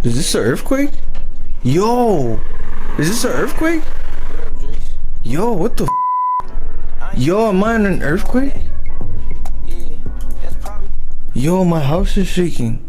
Is this an earthquake? Yo, is this an earthquake? Yo, what the Yo, am I in an earthquake? Yo, my house is shaking.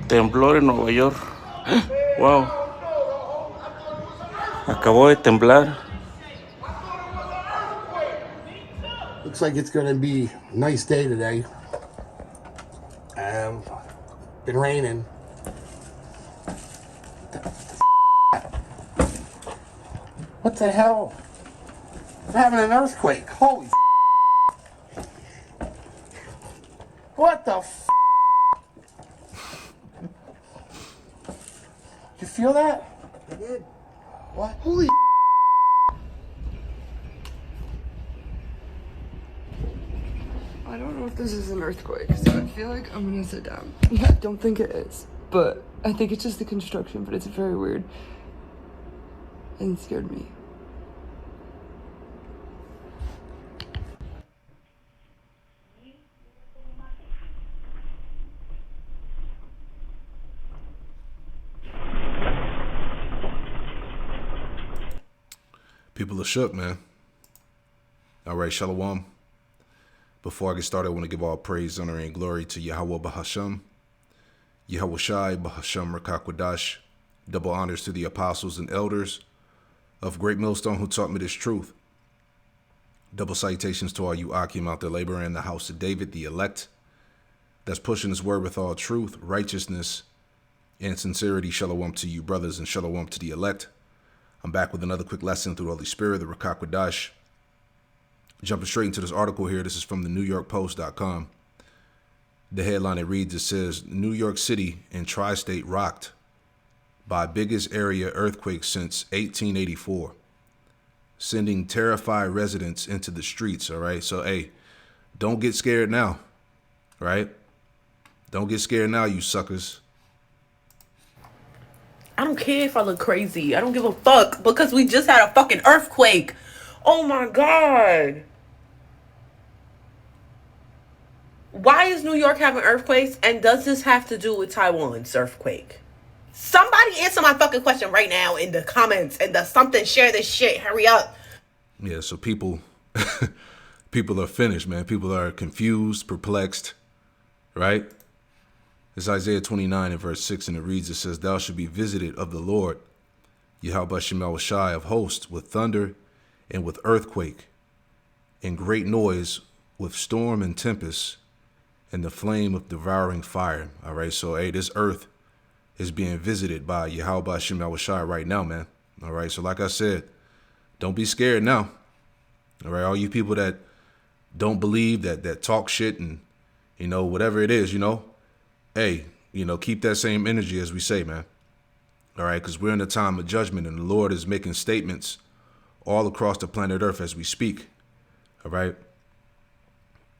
Temblor en Nueva York. Wow. Acabó de temblar. Looks like it's going to be a nice day today. Been raining. What the hell? We're having an earthquake. Holy What the You feel that? I did. What? Holy I don't know if this is an earthquake, so I feel like I'm gonna sit down. I don't think it is, but I think it's just the construction, but it's very weird. And it scared me. People are shook, man. All right, Shalom. Before I get started, I want to give all praise, honor, and glory to Yahweh Bahasham, Yahweh Shai Bahasham Rakakwadash. Double honors to the apostles and elders of Great Millstone who taught me this truth. Double salutations to all you Akim out there laboring in the house of David, the elect, that's pushing his word with all truth, righteousness, and sincerity. Shalom to you, brothers, and shalom to the elect. I'm back with another quick lesson through the Holy Spirit, the Rakakwadash. Jumping straight into this article here. This is from the NewYorkPost.com. The headline it reads, it says, New York City and tri-state rocked by biggest area earthquake since 1884, sending terrified residents into the streets. All right. So, hey, don't get scared now. Right? Don't get scared now, you suckers. I don't care if I look crazy. I don't give a fuck because we just had a fucking earthquake. Oh my God. Why is New York having earthquakes, and does this have to do with Taiwan's earthquake? Somebody answer my fucking question right now in the comments and something, share this shit. Hurry up. Yeah, so people are finished, man. People are confused, perplexed, right? It's Isaiah 29 and verse 6, and it reads, it says, Thou shalt be visited of the Lord, Yahweh Shemel Shai of hosts, with thunder and with earthquake, and great noise, with storm and tempest, and the flame of devouring fire. All right, so hey, this earth is being visited by Yahweh Shemel Shai right now, man. All right, so like I said, don't be scared now. All right, all you people that don't believe, that talk shit and, whatever it is, hey, keep that same energy as we say, man. All right, because we're in a time of judgment and the Lord is making statements all across the planet Earth as we speak. All right.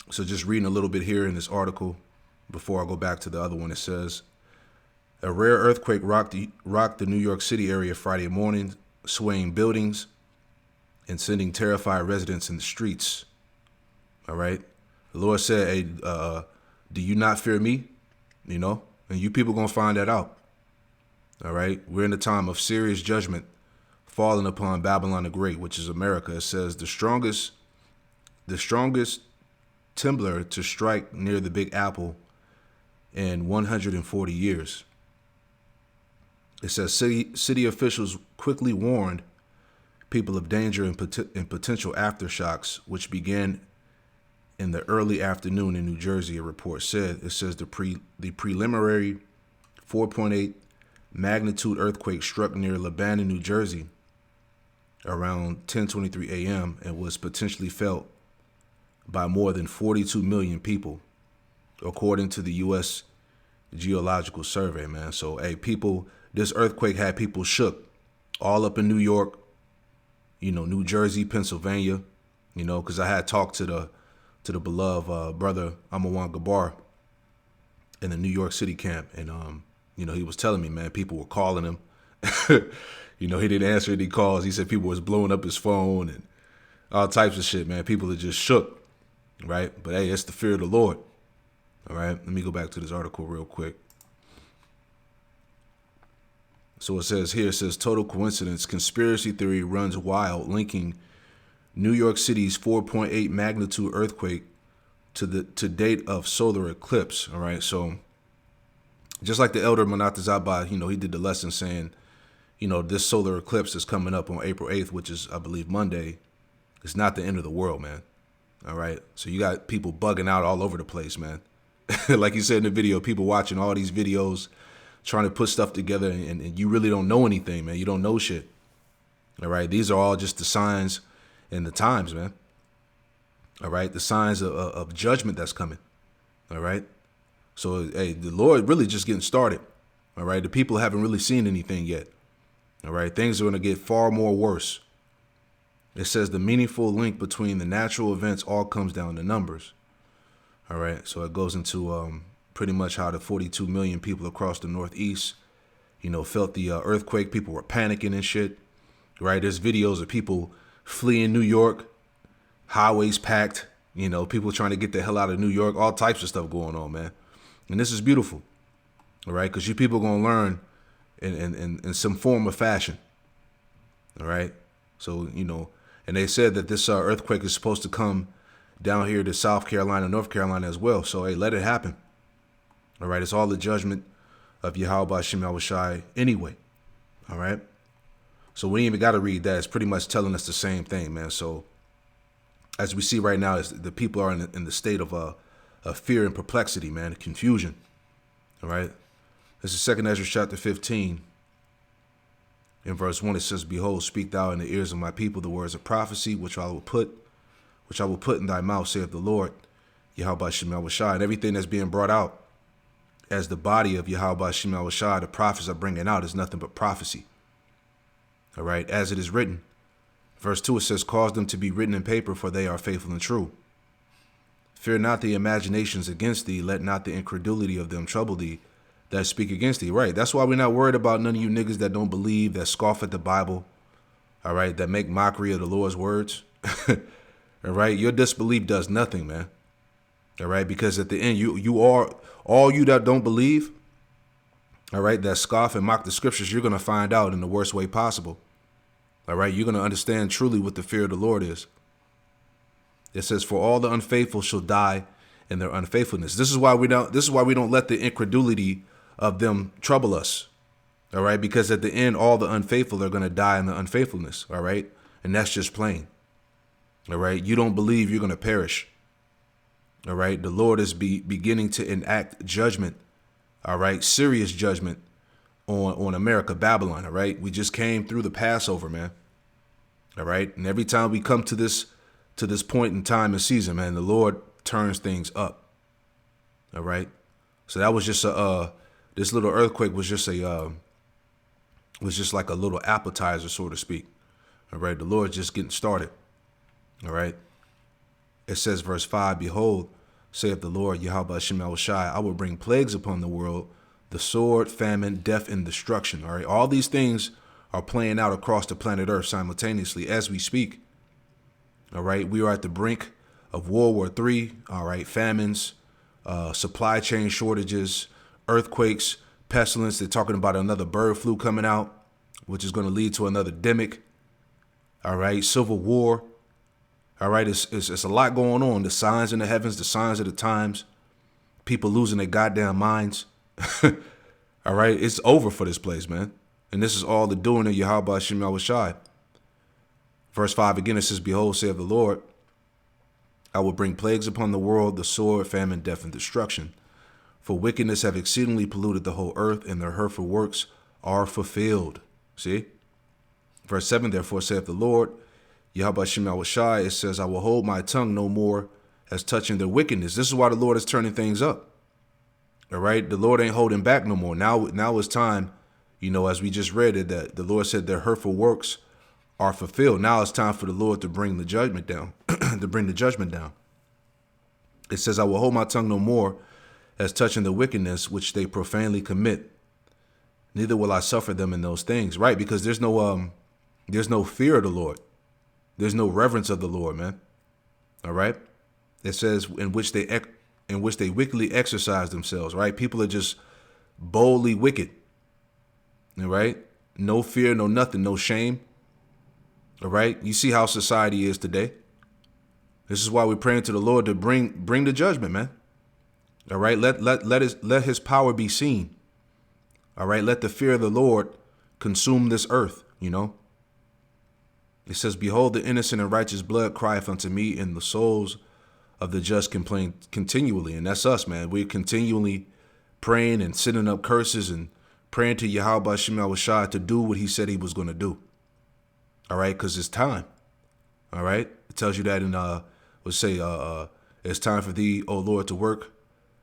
So just reading a little bit here in this article before I go back to the other one. It says, a rare earthquake rocked the New York City area Friday morning, swaying buildings and sending terrified residents in the streets. All right. The Lord said, hey, do you not fear me? And you people going to find that out. All right. We're in a time of serious judgment falling upon Babylon the Great, which is America. It says the strongest timber to strike near the Big Apple in 140 years. It says city officials quickly warned people of danger and potential aftershocks, which began in the early afternoon in New Jersey, a report said. It says the preliminary 4.8 magnitude earthquake struck near Lebanon, New Jersey around 10:23 a.m. and was potentially felt by more than 42 million people, according to the U.S. Geological Survey, man. So, hey, people, this earthquake had people shook all up in New York, New Jersey, Pennsylvania, because I had talked to the beloved brother Amawan Gabar in the New York City camp. And, he was telling me, man, people were calling him. He didn't answer any calls. He said people was blowing up his phone and all types of shit, man. People are just shook, right? But, hey, it's the fear of the Lord. All right, let me go back to this article real quick. So it says total coincidence, conspiracy theory runs wild, linking New York City's 4.8 magnitude earthquake to date of solar eclipse. All right, so just like the elder Manatazaba, he did the lesson saying, this solar eclipse is coming up on April 8th, which is, I believe, Monday. It's not the end of the world, man. All right, so you got people bugging out all over the place, man. Like you said in the video, people watching all these videos, trying to put stuff together, and you really don't know anything, man. You don't know shit. All right, these are all just the signs and the times, man. All right, the signs of judgment that's coming. All right, so hey, the Lord really just getting started. All right, the people haven't really seen anything yet. All right, things are going to get far more worse. It says the meaningful link between the natural events all comes down to numbers. All right, so it goes into pretty much how the 42 million people across the Northeast, felt the earthquake. People were panicking and shit, right? There's videos of people fleeing New York, highways packed, people trying to get the hell out of New York, all types of stuff going on, man. And this is beautiful, all right? Because you people going to learn in some form of fashion, all right? So, and they said that this earthquake is supposed to come down here to South Carolina, North Carolina as well. So, hey, let it happen. All right, it's all the judgment of Yahweh Shem Yahushai anyway. All right, so we ain't even got to read that. It's pretty much telling us the same thing, man. So, as we see right now, is the people are in the state of fear and perplexity, man, confusion. All right, this is 2 Ezra chapter 15. In verse 1, it says, "Behold, speak thou in the ears of my people the words of prophecy, which I will put in thy mouth, saith the Lord, Yahweh Shem Yahushai." And everything that's being brought out as the body of Yahweh Shem Yahushai, the prophets are bringing out, is nothing but prophecy. All right, as it is written. Verse 2, it says, "Cause them to be written in paper, for they are faithful and true. Fear not the imaginations against thee, let not the incredulity of them trouble thee that speak against thee." Right, that's why we're not worried about none of you niggas that don't believe, that scoff at the Bible, all right, that make mockery of the Lord's words. All right, your disbelief does nothing, man. All right, because at the end, you are, all you that don't believe, all right, that scoff and mock the scriptures, you're going to find out in the worst way possible. All right, you're going to understand truly what the fear of the Lord is. It says, "For all the unfaithful shall die in their unfaithfulness." This is why we don't let the incredulity of them trouble us. All right, because at the end, all the unfaithful are going to die in the unfaithfulness. All right, and that's just plain. All right, you don't believe, you're going to perish. All right, the Lord is beginning to enact judgment. All right, serious judgment on America, Babylon. All right, we just came through the Passover, man. All right, and every time we come to this point in time and season, man, the Lord turns things up. All right, so that was just this little earthquake was just like a little appetizer, so to speak. All right, the Lord's just getting started. All right. It says, verse 5, "Behold, saith the Lord, Yahweh Shem Yahushai, I will bring plagues upon the world, the sword, famine, death, and destruction." All right. All these things are playing out across the planet Earth simultaneously as we speak. All right. We are at the brink of World War III. All right. Famines, supply chain shortages, earthquakes, pestilence. They're talking about another bird flu coming out, which is going to lead to another demic. All right. Civil war. All right, it's a lot going on. The signs in the heavens, the signs of the times, people losing their goddamn minds. All right, it's over for this place, man. And this is all the doing of Yahweh Hashem Yahushai. Verse 5 again, it says, behold, saith the Lord, I will bring plagues upon the world, the sword, famine, death, and destruction. For wickedness have exceedingly polluted the whole earth, and their hurtful works are fulfilled. See? Verse 7, therefore saith the Lord, Yahweh Hashem Yahushai, it says, I will hold my tongue no more as touching their wickedness. This is why the Lord is turning things up. All right? The Lord ain't holding back no more. Now it's time, as we just read it, that the Lord said their hurtful works are fulfilled. Now it's time for the Lord to bring the judgment down, to bring the judgment down. It says, I will hold my tongue no more as touching the wickedness which they profanely commit. Neither will I suffer them in those things, right? Because there's no fear of the Lord. There's no reverence of the Lord, man. All right. It says in which they wickedly exercise themselves, right? People are just boldly wicked. All right. No fear, no nothing, no shame. All right. You see how society is today. This is why we're praying to the Lord to bring the judgment, man. All right. Let his power be seen. All right. Let the fear of the Lord consume this earth. It says, behold, the innocent and righteous blood crieth unto me, and the souls of the just complain continually. And that's us, man. We're continually praying and sending up curses and praying to Yahweh Hashem Yahushai to do what he said he was going to do. All right. Because it's time. All right. It tells you that in, it's time for thee, O Lord, to work,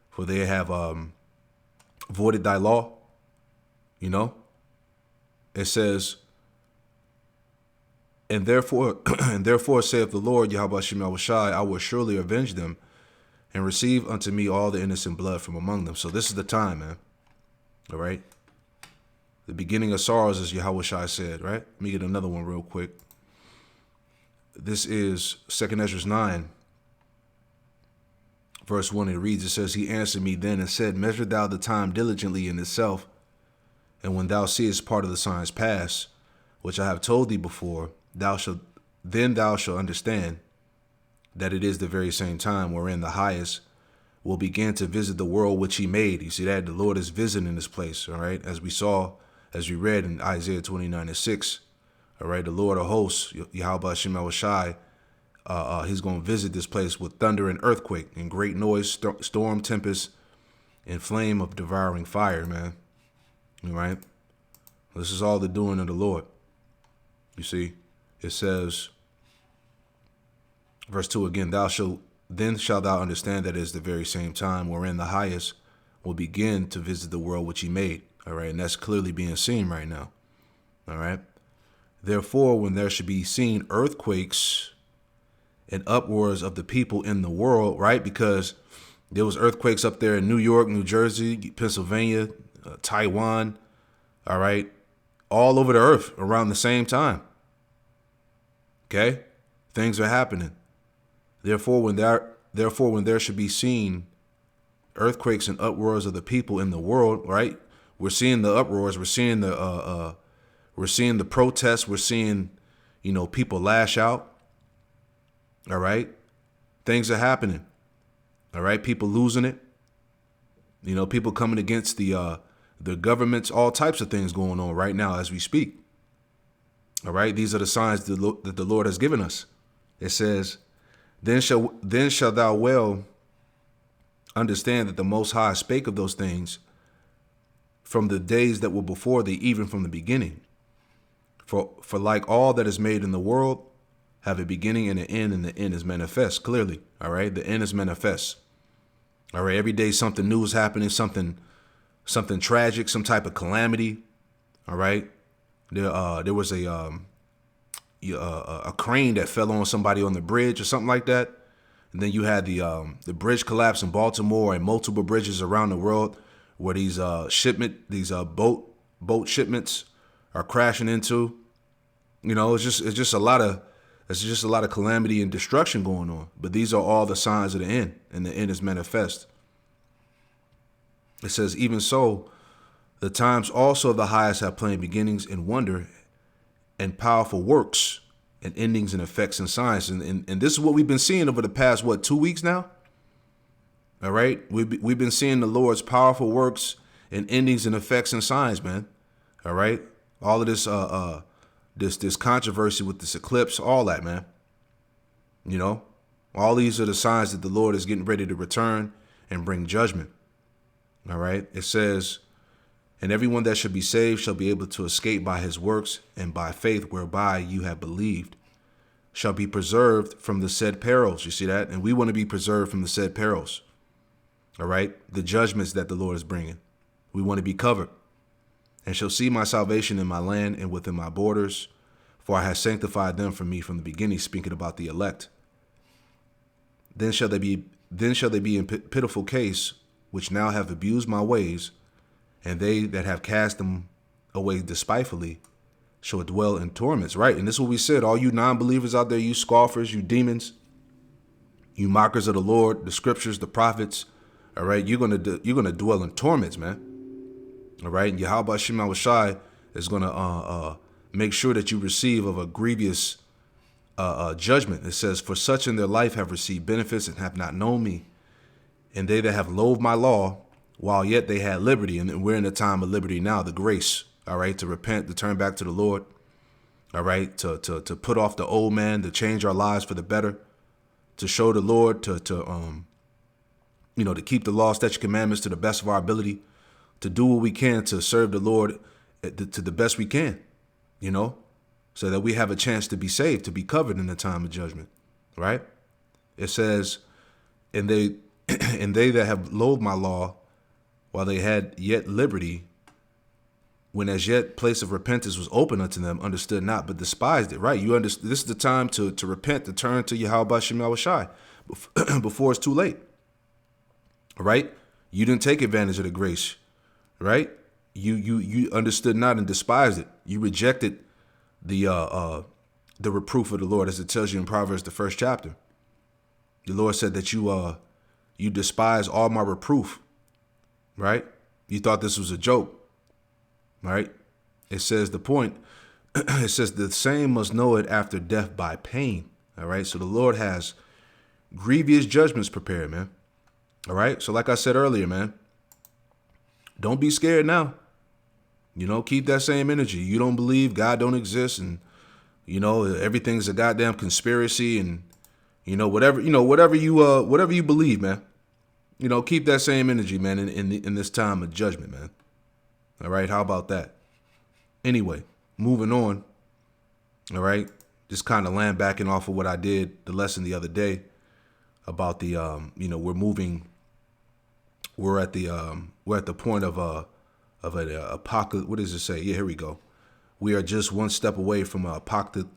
for they have voided thy law. It says, and therefore saith the Lord, Yahweh Hashem Yahushai, I will surely avenge them and receive unto me all the innocent blood from among them. So this is the time, man. All right. The beginning of sorrows, as Yahushai said, right? Let me get another one real quick. This is 2 Ezra 9, verse 1. It reads, it says, he answered me then and said, measure thou the time diligently in itself, and when thou seest part of the signs pass, which I have told thee before, thou shalt understand that it is the very same time wherein the highest will begin to visit the world which he made. You see that? The Lord is visiting this place, all right? As we read in Isaiah 29:6, all right? The Lord of hosts, Yahweh Hashem Yahushai, he's going to visit this place with thunder and earthquake and great noise, storm, tempest, and flame of devouring fire, man. All right? This is all the doing of the Lord. You see? It says, verse 2 again, then shalt thou understand that it is the very same time wherein the highest will begin to visit the world which he made. All right. And that's clearly being seen right now. All right. Therefore, when there should be seen earthquakes and uproars of the people in the world, right? Because there was earthquakes up there in New York, New Jersey, Pennsylvania, Taiwan. All right. All over the earth around the same time. Okay, things are happening. Therefore, when there should be seen earthquakes and uproars of the people in the world, right? We're seeing the uproars. We're seeing the protests. We're seeing, people lash out. All right, things are happening. All right, people losing it. People coming against the governments. All types of things going on right now as we speak. All right, these are the signs that the Lord has given us. It says, then shall thou well understand that the Most High spake of those things from the days that were before thee, even from the beginning. For like all that is made in the world, have a beginning and an end, and the end is manifest clearly. All right, the end is manifest. All right, every day something new is happening, something tragic, some type of calamity. All right. There was a crane that fell on somebody on the bridge or something like that. And then you had the bridge collapse in Baltimore and multiple bridges around the world where these boat shipments are crashing into. It's just a lot of calamity and destruction going on. But these are all the signs of the end, and the end is manifest. It says, even so, the times also of the highest have plain beginnings and wonder and powerful works and endings and effects and signs. And this is what we've been seeing over the past, 2 weeks now? All right. We've been seeing the Lord's powerful works and endings and effects and signs, man. All right. All of this this controversy with this eclipse, all that, man. You know, all these are the signs that the Lord is getting ready to return and bring judgment. All right. It says, and everyone that shall be saved shall be able to escape by his works, and by faith whereby you have believed shall be preserved from the said perils. You see that? And we want to be preserved from the said perils. All right. The judgments that the Lord is bringing. We want to be covered. And shall see my salvation in my land and within my borders, for I have sanctified them for me from the beginning, speaking about the elect. Then shall they be in pitiful case, which now have abused my ways, and they that have cast them away despitefully shall dwell in torments. Right, and this is what we said. All you non-believers out there, you scoffers, you demons, you mockers of the Lord, the scriptures, the prophets. All right, you're gonna dwell in torments, man. All right, and Yahweh Shema Shai is gonna make sure that you receive of a grievous judgment. It says, for such in their life have received benefits and have not known me, and they that have loathed my law, while yet they had liberty. And we're in a time of liberty now, the grace, all right, to repent, to turn back to the Lord, all right, to put off the old man, to change our lives for the better, to show the Lord, to keep the law, statute, commandments to the best of our ability, to do what we can to serve the Lord to the best we can, so that we have a chance to be saved, to be covered in the time of judgment, right? It says, and they that have loathed my law, while they had yet liberty, when as yet place of repentance was open unto them, understood not, but despised it, right? This is the time to repent, to turn to Yahweh Shem Shai before it's too late, right? You didn't take advantage of the grace, right? You understood not and despised it. You rejected the reproof of the Lord, as it tells you in Proverbs, the 1st chapter. The Lord said that you despise all my reproof, right? You thought this was a joke, right? It says the point, it says the same must know it after death by pain, all right? So the Lord has grievous judgments prepared, man, all right? So like I said earlier, man, don't be scared now. Keep that same energy. You don't believe God don't exist, and everything's a goddamn conspiracy, and whatever you believe, man. Keep that same energy, man, in this time of judgment, man. All right, how about that? Anyway, moving on. All right, just kind of land backing off of what I did the lesson the other day about the we're at the point of an apocalypse. What does it say? Yeah, here we go. We are just one step away from an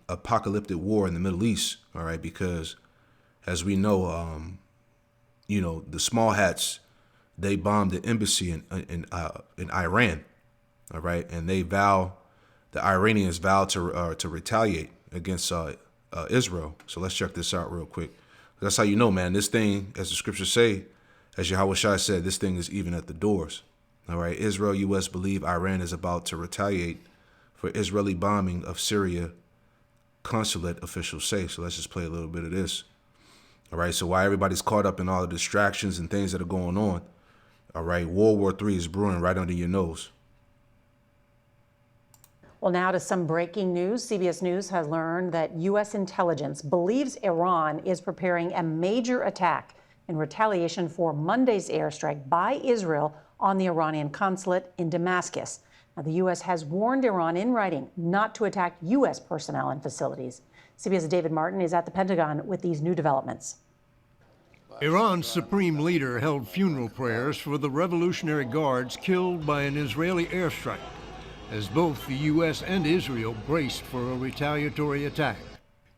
apocalyptic war in the Middle East. All right, because as we know, the small hats, they bombed the embassy in Iran. All right, and the Iranians vow to retaliate against Israel. So let's check this out real quick. That's how you know, man. This thing, as the scriptures say, as Yahweh Shai said, this thing is even at the doors. All right, Israel, U.S. believe Iran is about to retaliate for Israeli bombing of Syria, consulate officials say. So let's just play a little bit of this. All right, so while everybody's caught up in all the distractions and things that are going on, all right, World War III is brewing right under your nose. Well, now to some breaking news. CBS News has learned that U.S. intelligence believes Iran is preparing a major attack in retaliation for Monday's airstrike by Israel on the Iranian consulate in Damascus. Now, the U.S. has warned Iran in writing not to attack U.S. personnel and facilities. CBS's David Martin is at the Pentagon with these new developments. Iran's supreme leader held funeral prayers for the Revolutionary Guards killed by an Israeli airstrike, as both the U.S. and Israel braced for a retaliatory attack.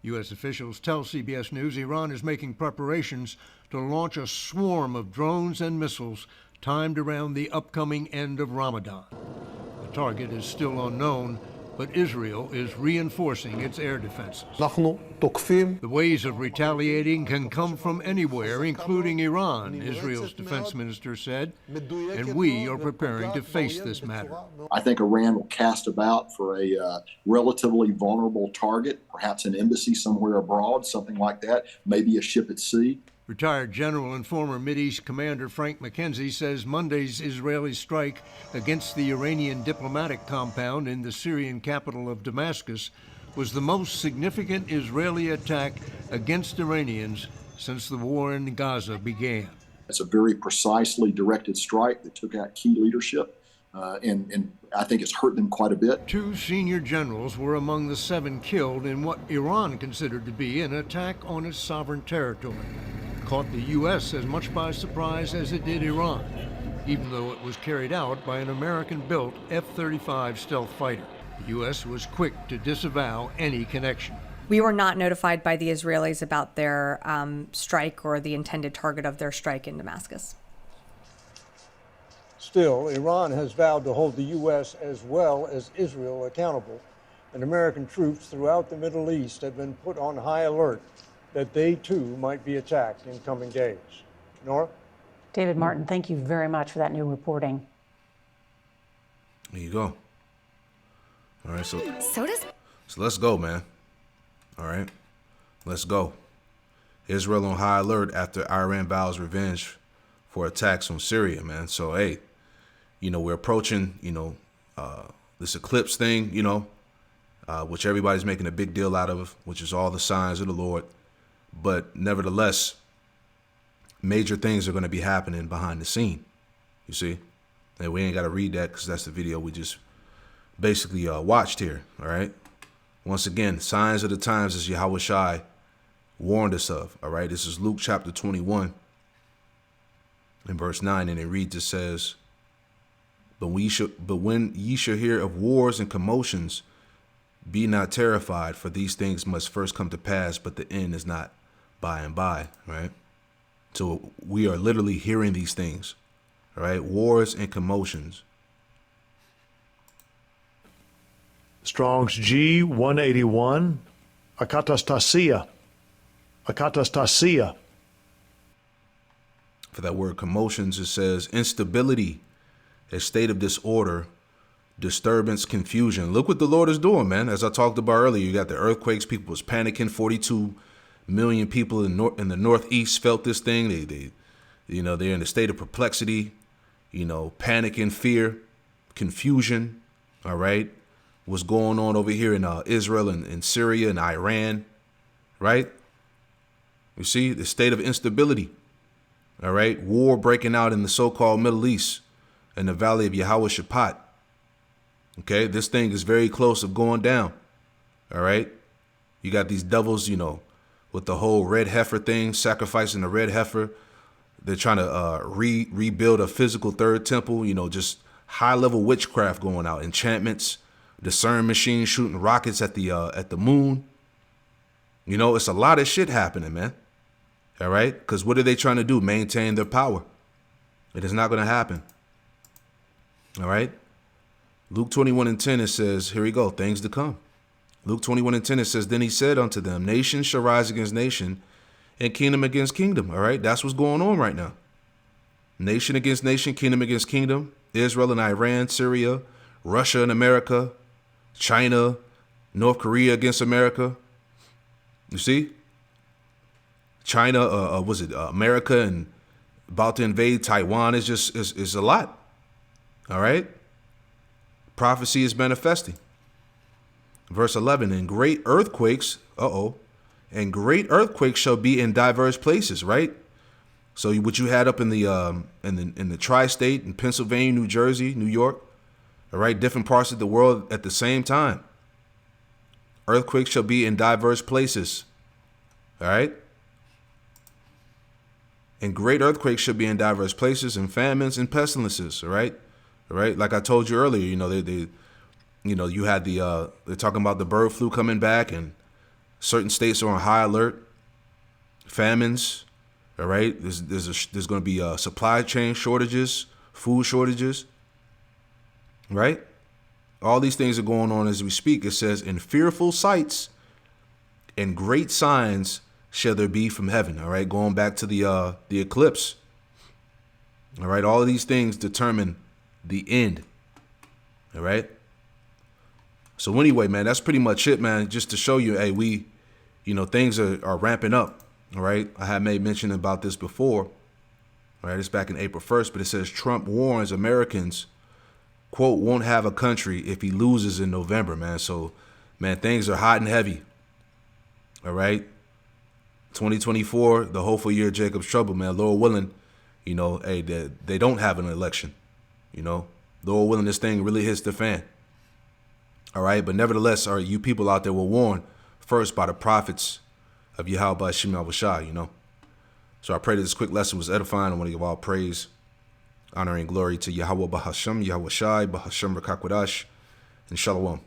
U.S. officials tell CBS News Iran is making preparations to launch a swarm of drones and missiles timed around the upcoming end of Ramadan. The target is still unknown, but Israel is reinforcing its air defenses. The ways of retaliating can come from anywhere, including Iran, Israel's defense minister said, and we are preparing to face this matter. I think Iran will cast about for a relatively vulnerable target, perhaps an embassy somewhere abroad, something like that, maybe a ship at sea. Retired General and former Mideast Commander Frank McKenzie says Monday's Israeli strike against the Iranian diplomatic compound in the Syrian capital of Damascus was the most significant Israeli attack against Iranians since the war in Gaza began. It's a very precisely directed strike that took out key leadership, and I think it's hurt them quite a bit. 2 senior generals were among the 7 killed in what Iran considered to be an attack on its sovereign territory. Caught the U.S. as much by surprise as it did Iran, even though it was carried out by an American-built F-35 stealth fighter. The U.S. was quick to disavow any connection. We were not notified by the Israelis about their strike or the intended target of their strike in Damascus. Still, Iran has vowed to hold the U.S. as well as Israel accountable, and American troops throughout the Middle East have been put on high alert that they too might be attacked in coming days. Nora? David Martin, thank you very much for that new reporting. There you go. All right, so does. So let's go, man. All right, let's go. Israel on high alert after Iran vows revenge for attacks on Syria, man. So, hey, we're approaching, this eclipse thing, which everybody's making a big deal out of, which is all the signs of the Lord. But nevertheless, major things are going to be happening behind the scene, you see? And we ain't got to read that because that's the video we just basically watched here, all right? Once again, signs of the times as Yahweh Shai warned us of, all right? This is Luke chapter 21 and verse 9, and it reads, it says, But when ye shall hear of wars and commotions, be not terrified, for these things must first come to pass, but the end is not by and by, right? So we are literally hearing these things, all right? Wars and commotions. Strong's G181, akatastasia. Akatastasia. For that word commotions, it says instability, a state of disorder, disturbance, confusion. Look what the Lord is doing, man. As I talked about earlier, you got the earthquakes. People was panicking. 42 million people in the Northeast felt this thing. They're in a state of perplexity, panicking, fear, confusion. All right. What's going on over here in Israel and Syria and Iran, right? You see the state of instability. All right. War breaking out in the so-called Middle East in the valley of Yahweh Shaphat. Okay, this thing is very close of going down. All right. You got these devils, with the whole red heifer thing, sacrificing the red heifer. They're trying to rebuild a physical third temple, just high level witchcraft going out, enchantments, discern machines shooting rockets at the moon. It's a lot of shit happening, man. All right. Because what are they trying to do? Maintain their power. It is not going to happen. All right. Luke 21:10, it says, here we go, things to come. Luke 21:10, it says, then he said unto them, nation shall rise against nation and kingdom against kingdom. All right, that's what's going on right now. Nation against nation, kingdom against kingdom, Israel and Iran, Syria, Russia and America, China, North Korea against America. You see? China, America and about to invade Taiwan is a lot. All right. Prophecy is manifesting. Verse 11, and great earthquakes, and great earthquakes shall be in diverse places, right? So what you had up in the tri-state in Pennsylvania, New Jersey, New York, all right, different parts of the world at the same time. Earthquakes shall be in diverse places, all right? And great earthquakes shall be in diverse places, and famines and pestilences, all right? All right, like I told you earlier, you had they're talking about the bird flu coming back, and certain states are on high alert. Famines, all right. There's going to be supply chain shortages, food shortages, right? All these things are going on as we speak. It says, "In fearful sights and great signs shall there be from heaven." All right, going back to the eclipse. All right, all of these things determine the end. All right. So anyway, man, that's pretty much it, man. Just to show you, hey, things are ramping up. All right. I had made mention about this before. All right. It's back in April 1st, but it says Trump warns Americans, quote, won't have a country if he loses in November, man. So, man, things are hot and heavy. All right. 2024, the hopeful year of Jacob's trouble, man. Lord willing, you know, hey, they don't have an election. You know, Lord willing, this thing really hits the fan. All right. But nevertheless, all right, you people out there were warned first by the prophets of Yahweh Shem Yahushua, you know. So I pray that this quick lesson was edifying. I want to give all praise, honor, and glory to Yahweh Bahashem, Yahushai, Bahashem Rakakwadash, and Shalom.